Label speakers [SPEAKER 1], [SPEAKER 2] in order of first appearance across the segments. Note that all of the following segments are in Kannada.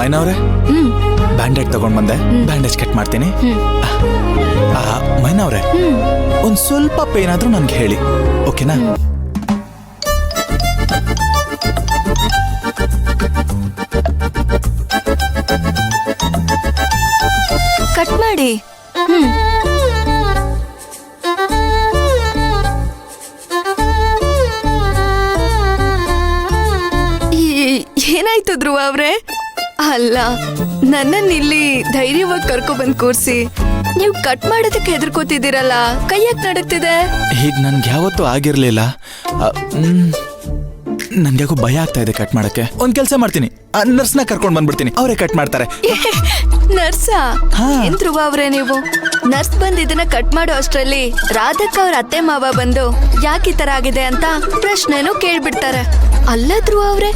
[SPEAKER 1] ಮೈನವ್ರೆ, ಬ್ಯಾಂಡೇಜ್ ತಗೊಂಡ್ ಬಂದೆ, ಬ್ಯಾಂಡೇಜ್ ಕಟ್ ಮಾಡ್ತೀನಿ. ಮೈನವ್ರೆ, ಒಂದ್ ಸ್ವಲ್ಪ ಪೇನ್ ಆದ್ರೂ ನನ್ಗೆ ಹೇಳಿ, ಓಕೆನಾ?
[SPEAKER 2] ಕಟ್ ಮಾಡಿ. ಏನಾಯ್ತು ಧ್ರುವ ಅವ್ರೆ? ಅಲ್ಲ, ನನ್ನನ್ನಿಲ್ಲಿ ಧೈರ್ಯವಾಗಿ ಕರ್ಕೊಬಂದ್ ಕೂರ್ಸಿ ನೀವು ಕಟ್ ಮಾಡೋದಕ್ಕೆ ಹೆದರ್ಕೋತಿದ್ದೀರಲ್ಲ, ಕೈಯಾಕ್ ನಡಕ್ತಿದೆ?
[SPEAKER 1] ಹೀಗ್ ನನ್ಗೆ ಯಾವತ್ತೂ ಆಗಿರ್ಲಿಲ್ಲ. ನನ್ಗ್ಯಾಕೋ ಭಯ ಆಗ್ತಾ ಇದೆ ಕಟ್ ಮಾಡಕ್ಕೆ. ಒಂದ್ ಕೆಲ್ಸ ಮಾಡ್ತೀನಿ, ನರ್ಸ್ನ ಕರ್ಕೊಂಡ್ ಬಂದ್ಬಿಡ್ತೀನಿ, ಅವರೇ ಕಟ್ ಮಾಡ್ತಾರೆ.
[SPEAKER 2] ನರ್ಸಾ? ಏನ್ ಧ್ರುವ ಅವ್ರೆ ನೀವು? ನರ್ಸ್ ಬಂದ್ ಇದನ್ನ ಕಟ್ ಮಾಡೋ ಅಷ್ಟ್ರಲ್ಲಿ ರಾಧಕ್ಕ ಅವ್ರ ಅತ್ತೆ ಮಾವ ಬಂದು ಯಾಕೆ ಈ ತರ ಆಗಿದೆ ಅಂತ ಪ್ರಶ್ನೆನೂ ಕೇಳ್ಬಿಡ್ತಾರೆ. ಅಲ್ಲ ಧ್ರುವ ಅವ್ರೆ,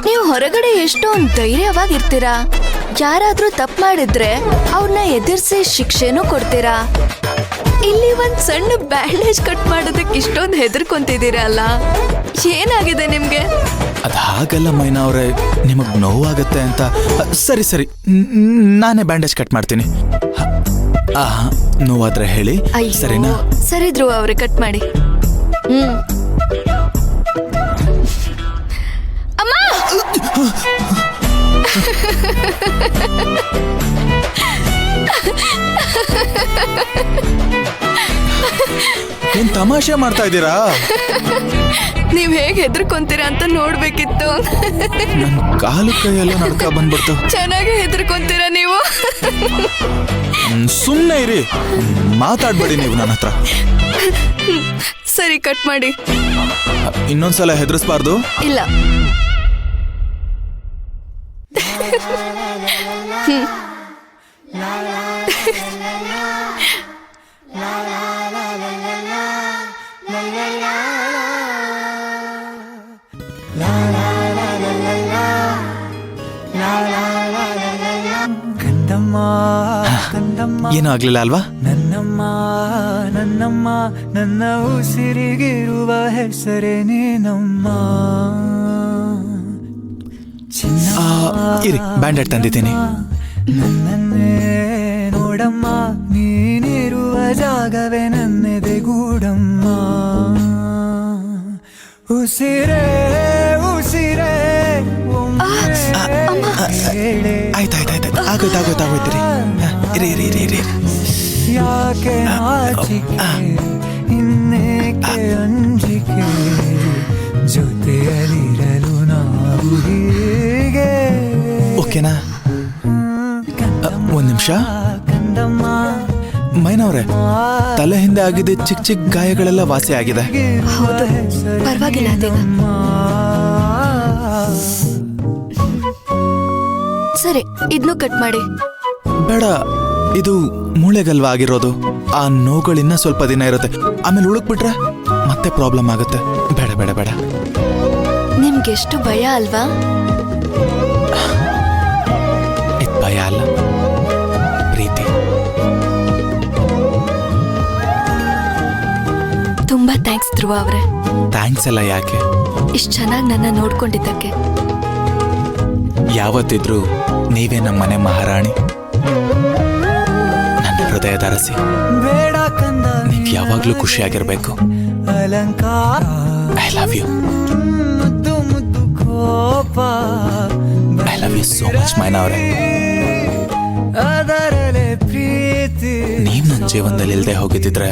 [SPEAKER 2] ನೀವು ಹೊರಗಡೆ ಎಷ್ಟೊಂದ್ ಧೈರ್ಯವಾಗಿರ್ತೀರಾ. ಯಾರಾದ್ರೂ ತಪ್ಪು ಮಾಡಿದ್ರೆ ಅವ್ರನ್ನ ಎದುರಿಸಿ ಶಿಕ್ಷೆನೂ ಕೊಡ್ತೀರಾ. ಇಲ್ಲಿ ಒಂದ್ ಸಣ್ಣ ಬ್ಯಾಂಡೇಜ್ ಕಟ್ ಮಾಡೋದಕ್ಕೆ ಇಷ್ಟೊಂದು ಹೆದರ್ಕೊಂತಿದ್ದೀರಲ್ಲ, ಏನಾಗಿದೆ ನಿಮ್ಗೆ?
[SPEAKER 1] ಅದ್ ಹಾಗಲ್ಲ ಮೈನಾ ಅವ್ರೆ, ನಿಮಗ್ ನೋವಾಗತ್ತೆ ಅಂತ. ಸರಿ ಸರಿ, ನಾನೇ ಬ್ಯಾಂಡೇಜ್ ಕಟ್ ಮಾಡ್ತೀನಿ. ನೋವಾದ್ರೆ ಹೇಳಿ, ಸರಿನಾ?
[SPEAKER 2] ಸರಿ ಧ್ರುವ ಅವ್ರೆ, ಕಟ್ ಮಾಡಿ. ಅಮ್ಮ!
[SPEAKER 1] ಏನ್ ತಮಾಷೆ ಮಾಡ್ತಾ ಇದ್ದೀರಾ?
[SPEAKER 2] ನೀವ್ ಹೇಗ್ ಹೆದರ್ಕೊಂತೀರಾ ಅಂತ ನೋಡ್ಬೇಕಿತ್ತು.
[SPEAKER 1] ನನ್ ಕಾಲು ಕೈಯೆಲ್ಲ ನಡ್ಕ ಬಂದ್ಬಿಡ್ತು.
[SPEAKER 2] ಚೆನ್ನಾಗಿ ಹೆದರ್ಕೊಂತೀರಾ ನೀವು.
[SPEAKER 1] ಸುಮ್ನೆ ಇರಿ, ಮಾತಾಡ್ಬೇಡಿ ನೀವು ನನ್ನ ಹತ್ರ.
[SPEAKER 2] ಸರಿ, ಕಟ್ ಮಾಡಿ.
[SPEAKER 1] ಇನ್ನೊಂದ್ಸಲ ಹೆದರ್ಸ್ಬಾರ್ದು.
[SPEAKER 2] ಇಲ್ಲ.
[SPEAKER 1] ಏನೂ ಆಗ್ಲಿಲ್ಲ ಅಲ್ವಾ?
[SPEAKER 3] ನನ್ನಮ್ಮ ನನ್ನಮ್ಮ, ನನ್ನ ಉಸಿರಿಗಿರುವ ಹೆಸರೇ ನೀನಮ್ಮ.
[SPEAKER 1] ಇರಿ, ಬ್ಯಾಂಡೇಡ್ ತಂದಿದ್ದೀನಿ.
[SPEAKER 3] ನನ್ನನ್ನೇ ನೋಡಮ್ಮ, ನೀನಿರುವ ಜಾಗವೇ ನನ್ನೆದೆಗೂಡಮ್ಮ. ಉಸಿರೇ ಉಸಿರೇ
[SPEAKER 1] ಆಯ್ತಾಯ್ತಾಯ್ತು, ಆಗೋಯ್ತಾಗೋಯ್ತಾಗೋಯ್ತಿರಿ. ಇರಿ ಇರಿ ಇರಿ ಇರಿ.
[SPEAKER 3] ಯಾಕೆ ನಾಚಿಕೆ, ಇನ್ನೇಕೆ ಅಂಜಿಕೆ, ಜೊತೆಯಲ್ಲಿರಲು ನಾವು ಹೀಗೆ.
[SPEAKER 1] ಓಕೆನಾ? ಒಂದ್ ನಿಮಿಷ.
[SPEAKER 3] ಕಂದಮ್ಮ
[SPEAKER 1] ಮೈನವ್ರೆ, ತಲೆ ಹಿಂದೆ ಆಗಿದ್ದ ಚಿಕ್ಕ ಚಿಕ್ಕ ಗಾಯಗಳೆಲ್ಲ ವಾಸಿ ಆಗಿದೆ.
[SPEAKER 2] ಹೌದು, ಪರವಾಗಿಲ್ಲ. ಸರಿ, ಇದನ್ನು ಕಟ್ ಮಾಡಿ.
[SPEAKER 1] ಬೇಡ, ಇದು ಮೂಳೆಗಲ್ವಾ ಆಗಿರೋದು. ಆ ನೋವುಗಳಿನ್ನ ಸ್ವಲ್ಪ ದಿನ ಇರುತ್ತೆ, ಆಮೇಲೆ ಉಳುಕ್ಬಿಟ್ರೆ ಮತ್ತೆ ಪ್ರಾಬ್ಲಮ್ ಆಗುತ್ತೆ. ಬೇಡ ಬೇಡ ಬೇಡ.
[SPEAKER 2] ನಿಮ್ಗೆಷ್ಟು ಭಯ ಅಲ್ವಾ?
[SPEAKER 1] ಇದು ಭಯ ಅಲ್ಲ, ಪ್ರೀತಿ.
[SPEAKER 2] ತುಂಬಾ ಥ್ಯಾಂಕ್ಸ್ ಧ್ರುವ ಅವ್ರೆ.
[SPEAKER 1] ಥ್ಯಾಂಕ್ಸ್ ಎಲ್ಲ ಯಾಕೆ?
[SPEAKER 2] ಇಷ್ಟು ಚೆನ್ನಾಗಿ ನನ್ನ ನೋಡ್ಕೊಂಡಿದ್ದಕ್ಕೆ.
[SPEAKER 1] ಯಾವತ್ತಿದ್ರು ನೀವೇ ನಮ್ಮ ಮನೆ ಮಹಾರಾಣಿ, ನನ್ನ ಹೃದಯದ ಅರಸಿ.
[SPEAKER 3] ಬೇಡ ಕಂದ,
[SPEAKER 1] ನೀವ್ ಯಾವಾಗ್ಲೂ ಖುಷಿಯಾಗಿರ್ಬೇಕು.
[SPEAKER 3] ಅಲಂಕಾರ.
[SPEAKER 1] I love you.
[SPEAKER 3] ಮುದ್ದು ಮುದ್ದು ಕೋಪ.
[SPEAKER 1] I love you so much Maina ಅವರೇ.
[SPEAKER 3] ಅದರಲ್ಲೇ ಪ್ರೀತಿ.
[SPEAKER 1] ನೀವ್ ನನ್ನ ಜೀವನದಲ್ಲಿ ಇಲ್ದೆ ಹೋಗಿದ್ದಿದ್ರೆ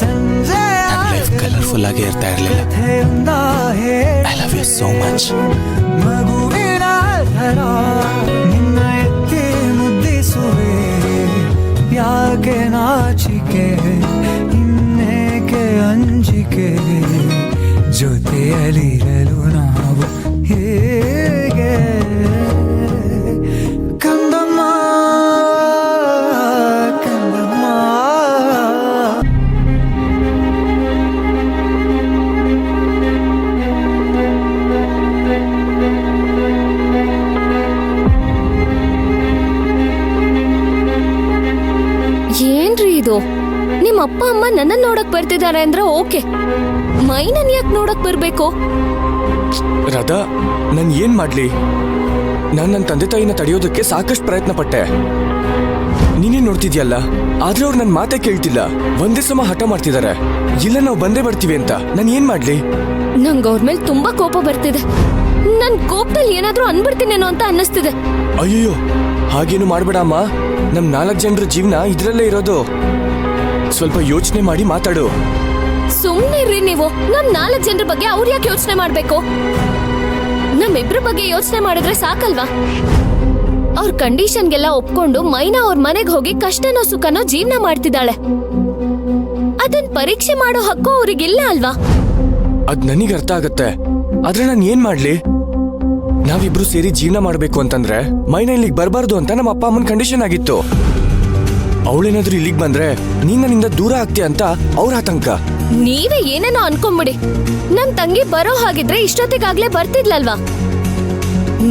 [SPEAKER 1] ನನ್ನ ಲೈಫ್ ಕಲರ್ಫುಲ್ ಆಗಿ ಇರ್ತಾ ಇರ್ಲಿಲ್ಲ. I love you so much.
[SPEAKER 3] ಮಗುವಿನ ಥರ ನಿನ್ನ ಎತ್ತಿ ಮುದ್ದಿಸುವೆ, ಯಾಕೆ ನಾಚಿಕೆ, ಇನ್ನೇಕೆ ಅಂಜಿಕೆ, ಜೊತೆಯಲ್ಲಿರಲು ನಾವು ಹೇಗೆ. ಕಂದಮ್ಮ ಕಂದಮ್ಮ.
[SPEAKER 4] ಏನ್ರಿ ಇದು? ನಿಮ್ಮ ಅಪ್ಪ ಅಮ್ಮ ನನ್ನ ನೋಡಕ್ ಬರ್ತಿದ್ದಾರೆ ಅಂದ್ರೆ ಓಕೆ, ಮೈನನ್ ಯಾಕೆ ನೋಡಕ್ ಬರ್ಬೇಕು?
[SPEAKER 5] ರಾಧಾ, ನಾನು ಏನ್ ಮಾಡ್ಲಿ? ನಾನು ನನ್ನ ತಂದೆ ತಾಯಿನ ತಡೆಯೋದಕ್ಕೆ ಸಾಕಷ್ಟು ಪ್ರಯತ್ನ ಪಟ್ಟೆ. ನೀನೇ ನೋಡ್ತಿದ್ಯಲ್ಲ, ಆದ್ರೆ ಅವ್ರು ನನ್ನ ಮಾತೇ ಕೇಳ್ತಿಲ್ಲ. ಒಂದೇ ಸಮ ಹಠ ಮಾಡ್ತಿದ್ದಾರೆ. ಇಲ್ಲ ನಾವು ಬಂದೇ ಬರ್ತೀವಿ ಅಂತ. ನಾನು ಏನ್ ಮಾಡ್ಲಿ?
[SPEAKER 4] ನಂಗೆ ಅವ್ರ ಮೇಲೆ ತುಂಬಾ ಕೋಪ ಬರ್ತಿದೆ. ನನ್ ಕೋಪದಲ್ಲಿ ಏನಾದ್ರೂ ಅನ್ಬಿಡ್ತೀನೇನೋ ಅಂತ ಅನ್ನಿಸ್ತಿದೆ.
[SPEAKER 5] ಅಯ್ಯೋ, ಹಾಗೇನು ಮಾಡ್ಬೇಡ ಅಮ್ಮ. ನಮ್ 4 ಜನರ ಜೀವನ ಇದ್ರಲ್ಲೇ ಇರೋದು. ಸ್ವಲ್ಪ ಯೋಚನೆ ಮಾಡಿ ಮಾತಾಡು.
[SPEAKER 4] ಸುಮ್ನೆ ಇರ್ರಿ ನೀವು. ನಮ್ 4 ಜನರ ಬಗ್ಗೆ ಅವ್ರು ಯಾಕೆ ಯೋಚನೆ ಮಾಡ್ಬೇಕು? ನಮ್ಮಿಬ್ರ ಬಗ್ಗೆ ಯೋಚನೆ ಮಾಡಿದ್ರೆ ಸಾಕಲ್ವಾ? ಅವ್ರ ಕಂಡೀಷನ್ಗೆಲ್ಲ ಒಪ್ಕೊಂಡು ಮೈನಾ ಅವ್ರ ಮನೆಗೆ ಹೋಗಿ ಕಷ್ಟನೋ ಸುಖನೋ ಜೀವನ ಮಾಡ್ತಿದ್ದಾಳೆ. ಅದನ್ ಪರೀಕ್ಷೆ ಮಾಡೋ ಹಕ್ಕು ಅವ್ರಿಗಿಲ್ಲ ಅಲ್ವಾ?
[SPEAKER 5] ಅದ್ ನನಗೆ ಅರ್ಥ ಆಗತ್ತೆ. ಆದ್ರೆ ನಾನು ಏನ್ ಮಾಡ್ಲಿ? ನಾವಿಬ್ರು ಸೇರಿ ಜೀವನ ಮಾಡ್ಬೇಕು ಅಂತಂದ್ರೆ ಮೈನಾ ಇಲ್ಲಿಗೆ ಬರಬಾರ್ದು ಅಂತ ನಮ್ಮ ಅಪ್ಪ ಅಮ್ಮನ ಕಂಡೀಷನ್ ಆಗಿತ್ತು. ಅವಳೇನಾದ್ರೂ ಇಲ್ಲಿಗೆ ಬಂದ್ರೆ ನೀನ್ ನನ್ನಿಂದ ದೂರ ಆಗ್ತೀಯ ಅಂತ ಅವ್ರ ಆತಂಕ.
[SPEAKER 4] ನೀವೇ ಏನೇನೋ ಅನ್ಕೊಂಬಿಡಿ. ನನ್ ತಂಗಿ ಬರೋ ಹಾಗಿದ್ರೆ ಇಷ್ಟೊತ್ತಿಗಾಗ್ಲೇ ಬರ್ತಿದ್ಲಲ್ವಾ?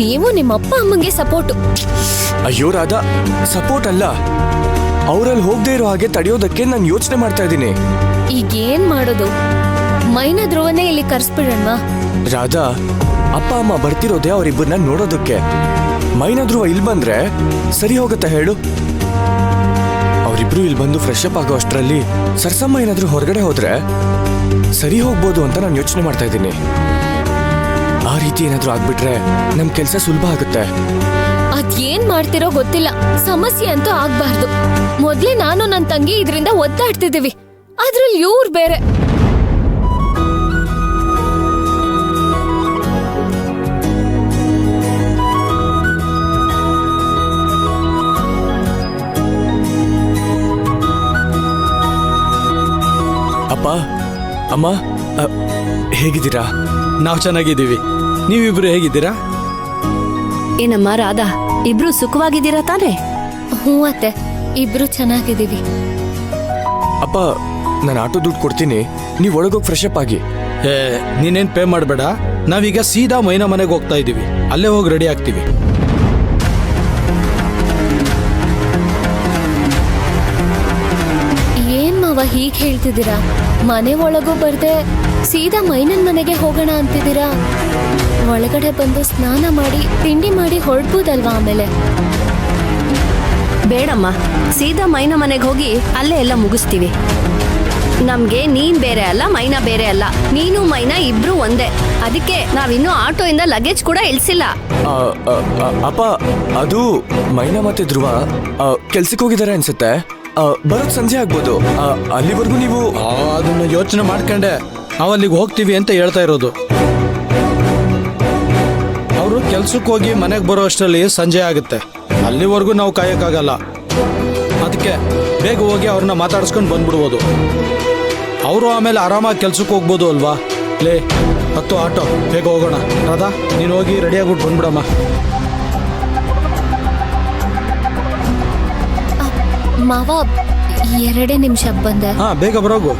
[SPEAKER 4] ನೀವು ನಿಮ್ಮ ಅಪ್ಪ ಅಮ್ಮಂಗೆ ಸಪೋರ್ಟು.
[SPEAKER 5] ಅಯ್ಯೋ ರಾಧಾ, ಸಪೋರ್ಟ್ ಅಲ್ಲ. ಅವರಲ್ಲಿ ಹೋಗದೆ ಇರೋ ಹಾಗೆ ತಡೆಯೋದಕ್ಕೆ ನಾನು ಯೋಚನೆ ಮಾಡ್ತಾ ಇದ್ದೀನಿ.
[SPEAKER 4] ಈಗೇನ್ ಮಾಡೋದು? ಮೈನಾ ಧ್ರುವನೇ ಇಲ್ಲಿ ಕರ್ಸ್ಬಿಡಣ್ವಾ?
[SPEAKER 5] ರಾಧಾ, ಅಪ್ಪ ಅಮ್ಮ ಬರ್ತಿರೋದೇ ಅವರಿಬ್ಬರನ್ನ ನೋಡೋದಕ್ಕೆ. ಮೈನಾ ಧ್ರುವ ಇಲ್ಲಿ ಬಂದ್ರೆ ಸರಿ ಹೋಗುತ್ತಾ ಹೇಳು? ಅವರಿಬ್ರು ಇಲ್ಲಿ ಬಂದು ಫ್ರೆಶ್ ಅಪ್ ಆಗೋ ಅಷ್ಟರಲ್ಲಿ ಸರ್ಸಮ್ಮ ಏನಾದ್ರೂ ಹೊರಗಡೆ ಹೋದ್ರೆ ಸರಿ ಹೋಗ್ಬೋದು ಅಂತ ನಾನು ಯೋಚನೆ ಮಾಡ್ತಾ ಇದ್ದೀನಿ. ಆ ರೀತಿ ಏನಾದ್ರೂ ಆಗ್ಬಿಟ್ರೆ ನಮ್ ಕೆಲ್ಸ ಸುಲಭ ಆಗುತ್ತೆ.
[SPEAKER 4] ಅದೇನ್ ಮಾಡ್ತಿರೋ ಗೊತ್ತಿಲ್ಲ. ಸಮಸ್ಯೆ ಅಂತೂ ಆಗ್ಬಾರ್ದು. ಮೊದ್ಲೇ ನಾನು ನನ್ ತಂಗಿ ಇದರಿಂದ ಒದ್ದಾಡ್ತಿದ್ದೀವಿ. ಅದ್ರಲ್ಲಿ ಇವ್ರು ಬೇರೆ.
[SPEAKER 5] ಅಪ್ಪ ಅಮ್ಮ, ಹೇಗಿದ್ದೀರಾ?
[SPEAKER 6] ನಾವು ಚೆನ್ನಾಗಿದ್ದೀವಿ. ನೀವಿಬ್ರು ಹೇಗಿದ್ದೀರಾ?
[SPEAKER 7] ಏನಮ್ಮ ರಾಧಾ, ಇಬ್ರು ಸುಖವಾಗಿದ್ದೀರಾ ತಾನೇ?
[SPEAKER 4] ಹ್ಞೂ ಅತ್ತೆ, ಇಬ್ರು ಚೆನ್ನಾಗಿದ್ದೀವಿ.
[SPEAKER 5] ಅಪ್ಪ, ನಾನು ಆಟೋ ದುಡ್ಡು ಕೊಡ್ತೀನಿ, ನೀವು ಒಳಗೋಗಿ ಫ್ರೆಶ್ ಅಪ್ ಆಗಿ.
[SPEAKER 6] ಏ, ನೀನೇನ್ ಪೇ ಮಾಡಬೇಡ. ನಾವೀಗ ಸೀದಾ ಮೈನಾ ಮನೆಗೆ ಹೋಗ್ತಾ ಇದ್ದೀವಿ. ಅಲ್ಲೇ ಹೋಗಿ ರೆಡಿ ಆಗ್ತೀವಿ.
[SPEAKER 4] ಏನ್ ಮಾವ ಹೀಗ್ ಹೇಳ್ತಿದ್ದೀರಾ? ಮನೆ ಒಳಗೂ ಬರ್ದೆ ಸೀದಾ ಮೈನನ್ ಮನೆಗೆ ಹೋಗೋಣ ಅಂತಿದ್ದೀರಾ? ಒಳಗಡೆ ಬಂದು ಸ್ನಾನ ಮಾಡಿ ತಿಂಡಿ ಮಾಡಿ ಹೊರಡ್ಬೋದಲ್ವಾ? ಆಮೇಲೆ
[SPEAKER 7] ಬೇಡಮ್ಮ, ಸೀದಾ ಮೈನಾ ಮನೆಗೆ ಹೋಗಿ ಅಲ್ಲೇ ಎಲ್ಲ ಮುಗಿಸ್ತೀವಿ. ನಮ್ಗೆ ನೀನ್ ಬೇರೆ ಅಲ್ಲ, ಮೈನಾ ಬೇರೆ ಅಲ್ಲ. ನೀನು ಮೈನಾ ಇಬ್ರು ಒಂದೇ. ಅದಕ್ಕೆ ನಾವಿನ್ನೂ ಆಟೋಯಿಂದ ಲಗೇಜ್ ಕೂಡ ಇಳಿಸಿಲ್ಲ.
[SPEAKER 5] ಅಪ್ಪ, ಅದು ಮೈನಾ ಮತ್ತೆ ಧ್ರುವ ಕೆಲ್ಸಕ್ಕೆ ಹೋಗಿದ್ದಾರೆ ಅನ್ಸುತ್ತೆ. ಬರೋದ್ ಸಂಜೆ ಆಗ್ಬೋದು. ಅಲ್ಲಿವರೆಗೂ ನೀವು
[SPEAKER 6] ಅದನ್ನ ಯೋಚನೆ ಮಾಡ್ಕೊಂಡೆ ನಾವು ಅಲ್ಲಿಗೆ ಹೋಗ್ತೀವಿ ಅಂತ ಹೇಳ್ತಾ ಇರೋದು. ಅವರು ಕೆಲ್ಸಕ್ಕೆ ಹೋಗಿ ಮನೆಗೆ ಬರೋ ಅಷ್ಟರಲ್ಲಿ ಸಂಜೆ ಆಗುತ್ತೆ. ಅಲ್ಲಿವರೆಗೂ ನಾವು ಕಾಯಕ್ಕಾಗಲ್ಲ. ಅದಕ್ಕೆ ಬೇಗ ಹೋಗಿ ಅವ್ರನ್ನ ಮಾತಾಡ್ಸ್ಕೊಂಡು ಬಂದ್ಬಿಡ್ಬೋದು. ಅವರು ಆಮೇಲೆ ಆರಾಮಾಗಿ ಕೆಲ್ಸಕ್ಕೆ ಹೋಗ್ಬೋದು ಅಲ್ವಾ? ಲೇ, ಹತ್ತು ಆಟೋ, ಬೇಗ ಹೋಗೋಣ. ರಾಧಾ, ನೀನು ಹೋಗಿ ರೆಡಿಯಾಗ್ಬಿಟ್ಟು ಬಂದ್ಬಿಡಮ್ಮ.
[SPEAKER 4] ಮಾವ 2 ನಿಮಿಷ ಬಂದೆ.
[SPEAKER 6] ಹಾಂ, ಬೇಗ ಬರೋಗು.